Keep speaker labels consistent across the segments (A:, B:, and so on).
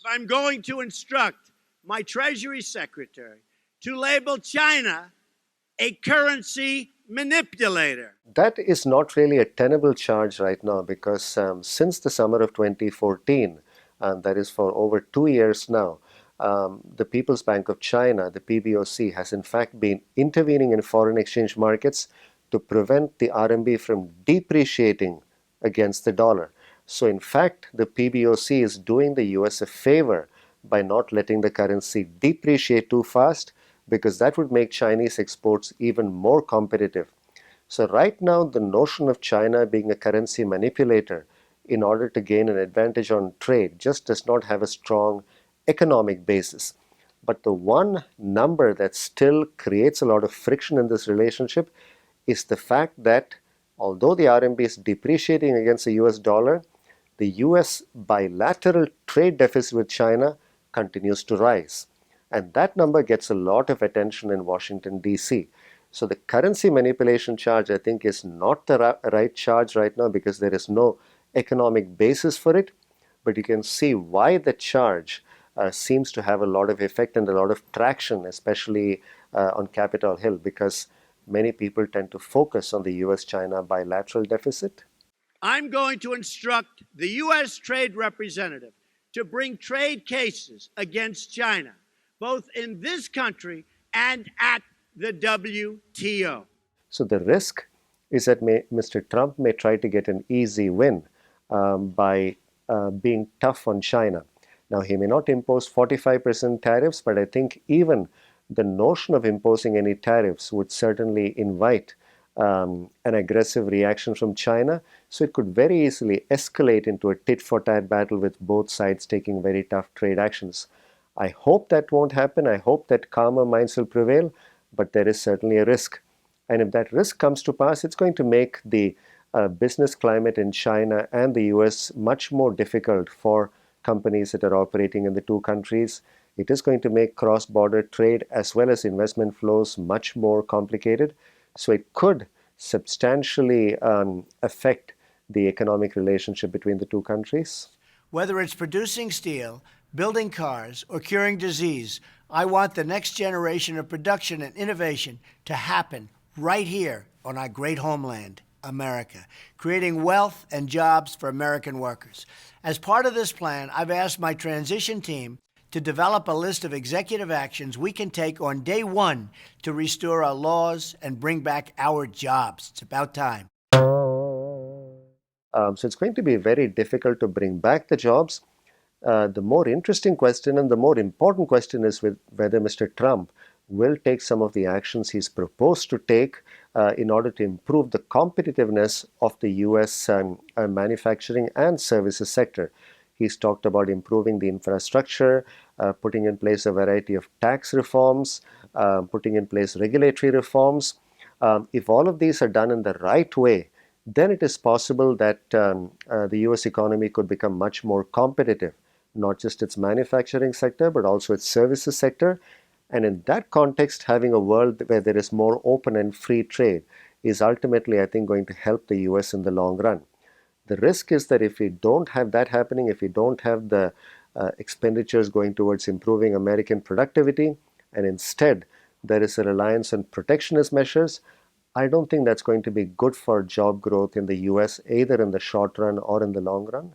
A: I'm going to instruct my Treasury Secretary to label China a currency manipulator.
B: That is not really a tenable charge right now because since the summer of 2014, that is for over 2 years now, the People's Bank of China, the PBOC, has in fact been intervening in foreign exchange markets to prevent the RMB from depreciating against the dollar. So in fact, the PBOC is doing the US a favor by not letting the currency depreciate too fast, because that would make Chinese exports even more competitive. So right now, the notion of China being a currency manipulator in order to gain an advantage on trade just does not have a strong economic basis. But the one number that still creates a lot of friction in this relationship is the fact that although the RMB is depreciating against the US dollar, the US bilateral trade deficit with China continues to rise. And that number gets a lot of attention in Washington, D.C. So the currency manipulation charge, I think, is not the right charge right now because there is no economic basis for it. But you can see why the charge seems to have a lot of effect and a lot of traction, especially on Capitol Hill, because many people tend to focus on the US-China bilateral deficit.
A: I'm going to instruct the U.S. Trade Representative to bring trade cases against China, both in this country and at the WTO.
B: So the risk is that Mr. Trump may try to get an easy win by being tough on China. Now, he may not impose 45% tariffs, but I think even the notion of imposing any tariffs would certainly invite an aggressive reaction from China. So it could very easily escalate into a tit-for-tat battle with both sides taking very tough trade actions. I hope that won't happen. I hope that calmer minds will prevail, but there is certainly a risk. And if that risk comes to pass, it's going to make the business climate in China and the US much more difficult for companies that are operating in the two countries. It is going to make cross-border trade as well as investment flows much more complicated. So it could substantially affect the economic relationship between the two countries.
C: Whether it's producing steel, building cars, or curing disease, I want the next generation of production and innovation to happen right here on our great homeland, America, creating wealth and jobs for American workers. As part of this plan, I've asked my transition team to develop a list of executive actions we can take on day one to restore our laws and bring back our jobs. It's about time.
B: So it's going to be very difficult to bring back the jobs. The more interesting question and the more important question is whether Mr. Trump will take some of the actions he's proposed to take in order to improve the competitiveness of the US manufacturing and services sector. He's talked about improving the infrastructure, putting in place a variety of tax reforms, putting in place regulatory reforms. If all of these are done in the right way, then it is possible that the US economy could become much more competitive, not just its manufacturing sector, but also its services sector. And in that context, having a world where there is more open and free trade is ultimately, I think, going to help the US in the long run. The risk is that if we don't have that happening, if we don't have the expenditures going towards improving American productivity, and instead there is a reliance on protectionist measures, I don't think that's going to be good for job growth in the US, either in the short run or in the long run.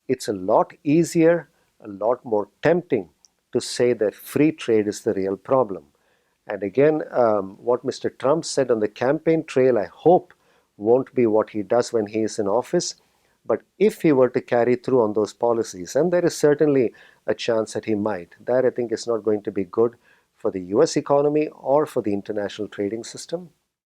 B: It's a lot easier, a lot more tempting to say that free trade is the real problem. And again, what Mr. Trump said on the campaign trail, I hope won't be what he does when he is in office. But if he were to carry through on those policies, and there is certainly a chance that he might, that I think is not going to be good for the US economy or for the international trading system.